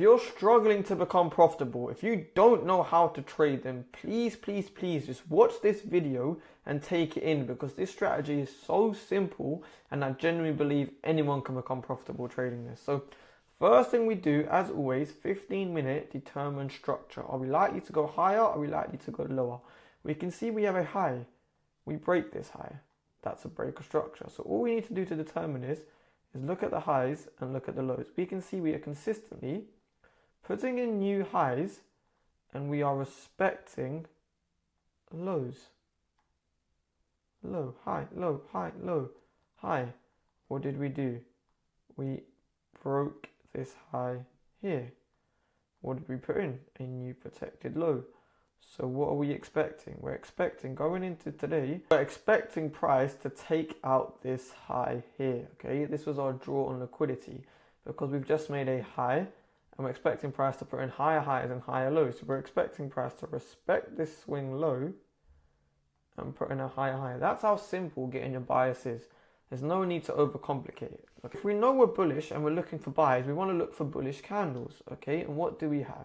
If you're struggling to become profitable, if you don't know how to trade, then please just watch this video and take it in, because this strategy is so simple and I genuinely believe anyone can become profitable trading this. So first thing we do, as always, 15-minute determined structure. Are we likely to go higher? Are we likely to go lower? We can see we have a high. We break this high. That's a break of structure. So all we need to do to determine this is look at the highs and look at the lows. We can see we are consistently putting in new highs and we are respecting lows. Low, high, low, high, low, high. What did we do? We broke this high here. What did we put in? A new protected low. So what are we expecting? We're expecting, going into today, we're expecting price to take out this high here, okay? This was our draw on liquidity because we've just made a high and we're expecting price to put in higher highs and higher lows. So we're expecting price to respect this swing low and put in a higher high. That's how simple getting your bias is. There's no need to overcomplicate it. Look, if we know we're bullish and we're looking for buys, we want to look for bullish candles, okay? And what do we have?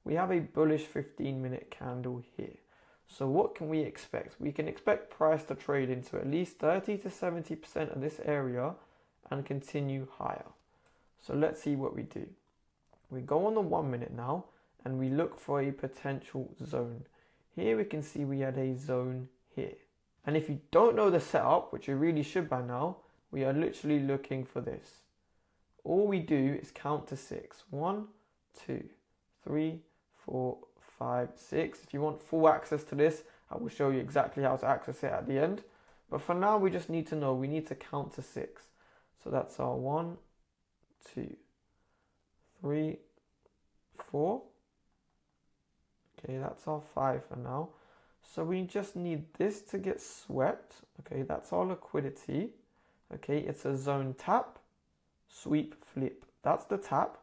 We have a bullish 15-minute candle here. So what can we expect? We can expect price to trade into at least 30 to 70% of this area and continue higher. So let's see what we do. We go on the 1 minute now and we look for a potential zone. Here we can see we had a zone here. And if you don't know the setup, which you really should by now, we are literally looking for this. All we do is count to 6. 1, 2, 3, 4, 5, 6. If you want full access to this, I will show you exactly how to access it at the end. But for now, we just need to know, we need to count to 6. So that's our 1, 2, 3, 4. Okay, that's our 5 for now. So we just need this to get swept. Okay, that's our liquidity. Okay, it's a zone tap, sweep, flip. That's the tap.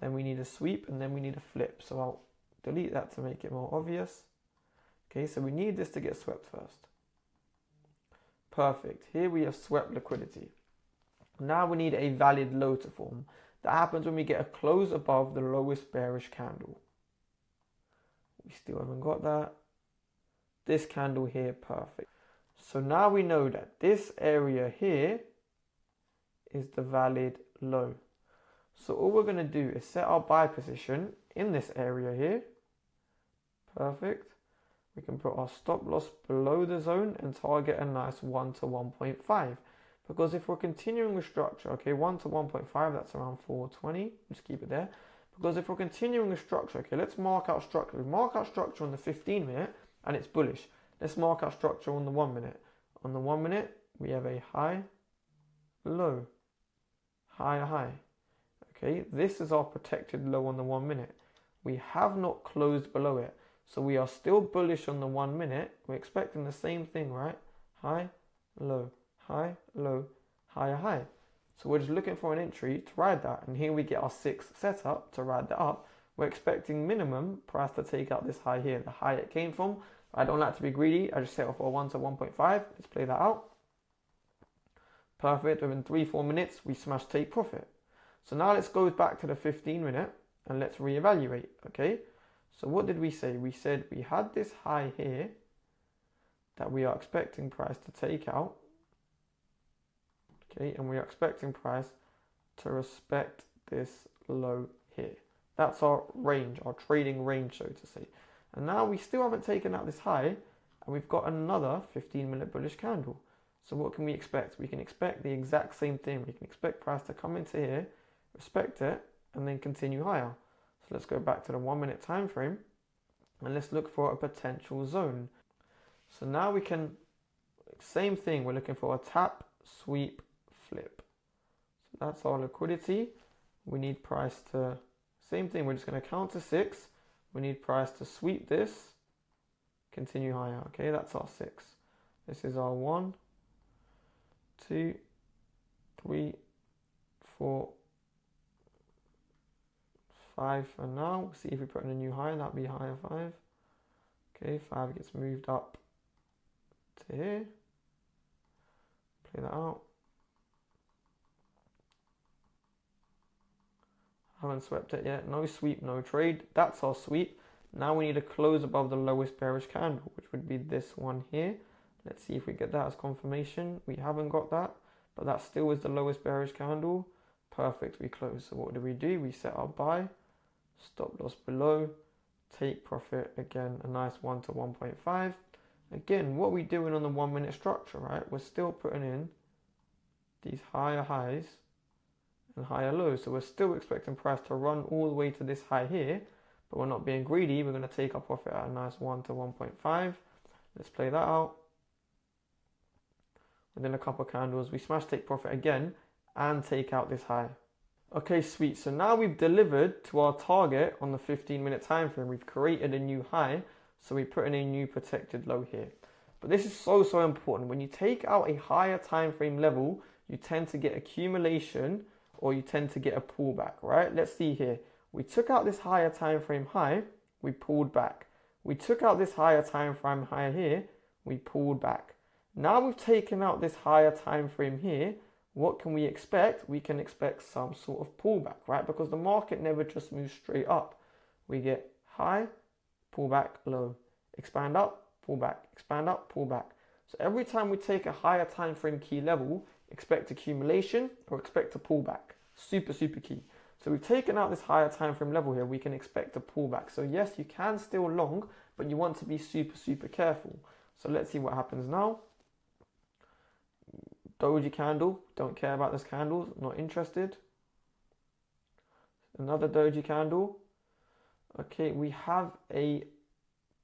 Then we need a sweep and then we need a flip. So I'll delete that to make it more obvious. Okay, so we need this to get swept first. Perfect. Here we have swept liquidity. Now we need a valid low to form. That happens when we get a close above the lowest bearish candle. We still haven't got that. This candle here, perfect. So now we know that this area here is the valid low. So all we're going to do is set our buy position in this area here. Perfect. We can put our stop loss below the zone and target a nice 1 to 1.5. Because if we're continuing with structure, okay, 1 to 1.5, that's around 420. Just keep it there. Because if we're continuing with structure, okay, let's mark out structure. We mark out structure on the 15-minute and it's bullish. Let's mark out structure on the 1 minute. On the 1 minute, we have a high, low, high, high. Okay, this is our protected low on the 1 minute. We have not closed below it. So we are still bullish on the 1 minute. We're expecting the same thing, right? High, low, high, low, higher, high. So we're just looking for an entry to ride that. And here we get our 6 setup to ride that up. We're expecting minimum price to take out this high here, the high it came from. I don't like to be greedy. I just set off for 1 to 1.5. Let's play that out. Perfect. Within 3-4 minutes, we smash take profit. So now let's go back to the 15-minute and let's reevaluate. Okay. So what did we say? We said we had this high here that we are expecting price to take out. Okay. And we are expecting price to respect this low here. That's our range, our trading range, so to say. And now we still haven't taken out this high and we've got another 15-minute bullish candle. So what can we expect? We can expect the exact same thing. We can expect price to come into here, respect it, and then continue higher. So let's go back to the 1 minute time frame and let's look for a potential zone. So now we can, same thing, we're looking for a tap, sweep, flip. So that's our liquidity. We need price to, same thing, we're just going to count to 6. We need price to sweep this, continue higher. Okay, that's our 6. This is our 1, 2, 3, 4, 5 for now. See if we put in a new high, that'll be higher 5. Okay, 5 gets moved up to here. Play that out. Haven't swept it yet. No sweep, no trade. That's our sweep. Now we need to close above the lowest bearish candle, which would be this one here. Let's see if we get that as confirmation. We haven't got that, but that still is the lowest bearish candle. Perfect, we close. So what do? We set our buy, stop loss below, take profit, again, a nice 1 to 1.5. Again, what are we doing on the 1 minute structure, right? We're still putting in these higher highs and higher lows. So we're still expecting price to run all the way to this high here, but we're not being greedy. We're going to take our profit at a nice 1 to 1.5. Let's play that out. Within a couple of candles, we smash take profit again and take out this high. Okay, sweet. So now we've delivered to our target on the 15-minute time frame. We've created a new high, so we put in a new protected low here. But this is so important. When you take out a higher time frame level, you tend to get accumulation or you tend to get a pullback, right? Let's see here. We took out this higher time frame high, we pulled back. We took out this higher time frame high here, we pulled back. Now we've taken out this higher time frame here. What can we expect? We can expect some sort of pullback, right? Because the market never just moves straight up. We get high, pullback, low, expand up, pullback, expand up, pullback. So every time we take a higher time frame key level, expect accumulation or expect a pullback. Super key. So we've taken out this higher time frame level here, we can expect a pullback. So yes, you can still long, but you want to be super careful. So let's see what happens now. Doji candle, don't care about this candle, not interested. Another doji candle. Okay, we have a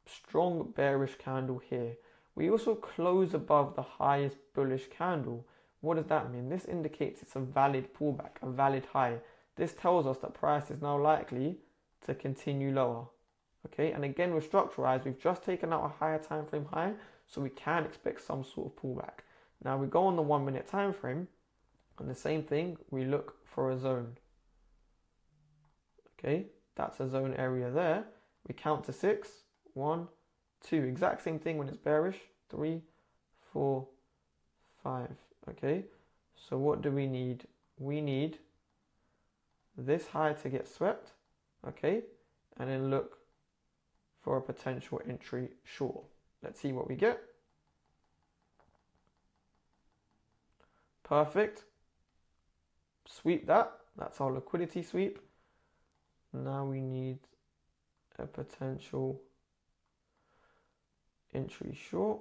strong bearish candle here. We also close above the highest bullish candle. What does that mean? This indicates it's a valid pullback, a valid high. This tells us that price is now likely to continue lower. Okay, and again with structuralized, we've just taken out a higher time frame high, so we can expect some sort of pullback. Now we go on the 1 minute time frame, and the same thing, we look for a zone. Okay, that's a zone area there. We count to 6, 1, 2. Exact same thing when it's bearish. 3, 4, 5. Okay, so what do we need? We need this high to get swept. Okay, and then look for a potential entry short. Let's see what we get. Perfect. Sweep that. That's our liquidity sweep. Now we need a potential entry short,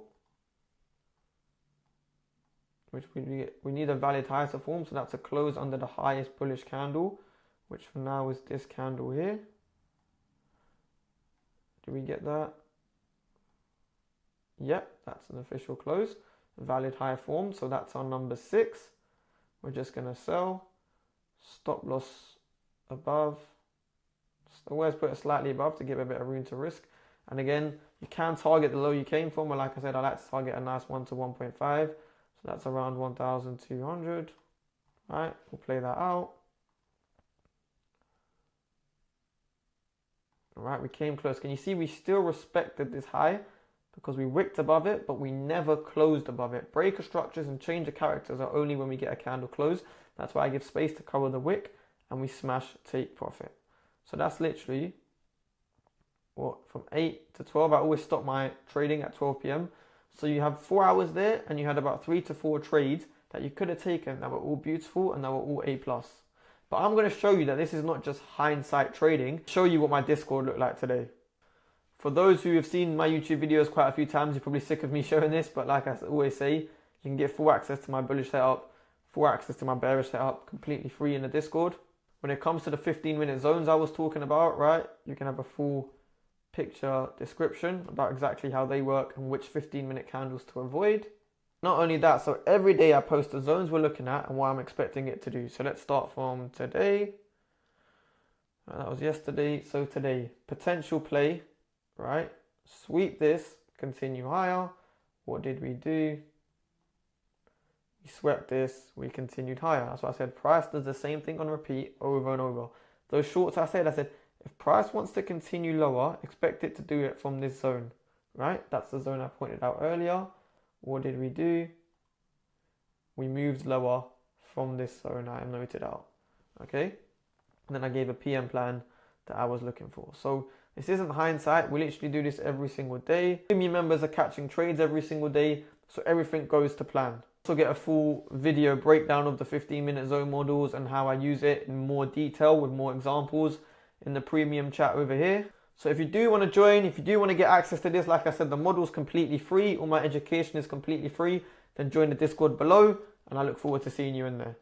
which we need a valid high to form. So that's a close under the highest bullish candle, which for now is this candle here. Do we get that? Yep, that's an official close. Valid high form, so that's our number 6. We're just going to sell, stop loss above, always put it slightly above to give a bit of room to risk. And again, you can target the low you came from, but like I said, I like to target a nice 1 to 1.5, so that's around 1,200. Right, we'll play that out. All right, we came close. Can you see we still respected this high? Because we wicked above it, but we never closed above it. Breaker structures and change of characters are only when we get a candle close. That's why I give space to cover the wick, and we smash take profit. So that's literally what, from 8 to 12. I always stop my trading at 12 p.m. So you have 4 hours there, and you had about 3 to 4 trades that you could have taken that were all beautiful and that were all A+. But I'm going to show you that this is not just hindsight trading. Show you what my Discord looked like today. For those who have seen my YouTube videos quite a few times, you're probably sick of me showing this, but like I always say, you can get full access to my bullish setup, full access to my bearish setup, completely free in the Discord. When it comes to the 15-minute zones I was talking about, right, you can have a full picture description about exactly how they work and which 15-minute candles to avoid. Not only that, so every day I post the zones we're looking at and what I'm expecting it to do. So let's start from today. That was yesterday. So today, potential play. Right, sweep this, continue higher. What did we do? We swept this, we continued higher. That's why I said price does the same thing on repeat over and over. Those shorts I said if price wants to continue lower, expect it to do it from this zone. Right, that's the zone I pointed out earlier. What did we do? We moved lower from this zone I noted out. Okay, and then I gave a PM plan that I was looking for. So this isn't hindsight. We literally do this every single day. Premium members are catching trades every single day, so everything goes to plan. Also get a full video breakdown of the 15-minute zone models and how I use it in more detail with more examples in the premium chat over here. So if you do want to join, if you do want to get access to this, like I said, the model's completely free. All my education is completely free. Then join the Discord below, and I look forward to seeing you in there.